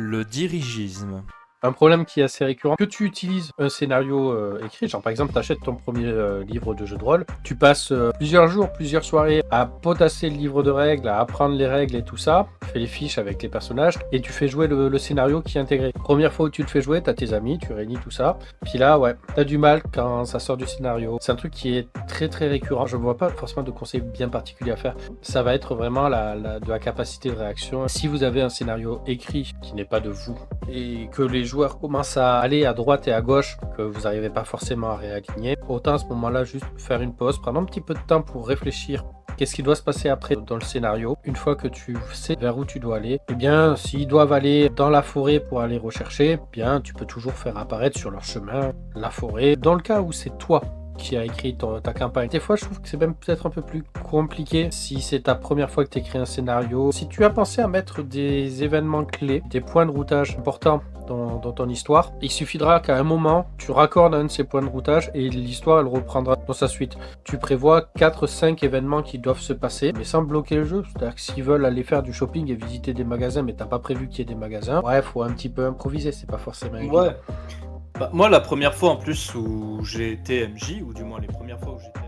Le dirigisme. Un problème qui est assez récurrent, que tu utilises un scénario écrit, genre par exemple tu achètes ton premier livre de jeu de rôle, tu passes plusieurs jours, plusieurs soirées à potasser le livre de règles, à apprendre les règles et tout ça, tu fais les fiches avec les personnages et tu fais jouer le scénario qui est intégré. Première fois où tu le fais jouer, t'as tes amis, tu réunis tout ça, puis là ouais, t'as du mal quand ça sort du scénario. C'est un truc qui est très très récurrent, je vois pas forcément de conseils bien particuliers à faire. Ça va être vraiment de la capacité de réaction. Si vous avez un scénario écrit qui n'est pas de vous et que les joueurs commencent à aller à droite et à gauche, que vous n'arrivez pas forcément à réaligner, autant à ce moment-là juste faire une pause, prendre un petit peu de temps pour réfléchir. Qu'est-ce qui doit se passer après dans le scénario? Une fois que tu sais vers où tu dois aller, eh bien, s'ils doivent aller dans la forêt pour aller rechercher, eh bien, tu peux toujours faire apparaître sur leur chemin la forêt. Dans le cas où c'est toi qui a écrit ta campagne. Des fois, je trouve que c'est même peut-être un peu plus compliqué si c'est ta première fois que tu écris un scénario. Si tu as pensé à mettre des événements clés, des points de routage importants dans ton histoire, il suffira qu'à un moment, tu raccordes un de ces points de routage et l'histoire, elle reprendra dans sa suite. Tu prévois 4-5 événements qui doivent se passer, mais sans bloquer le jeu. C'est-à-dire que s'ils veulent aller faire du shopping et visiter des magasins, mais t'as pas prévu qu'il y ait des magasins, ouais, faut un petit peu improviser, c'est pas forcément évident. Ouais. Bah, moi, la première fois en plus où j'ai été MJ, ou du moins les premières fois où j'étais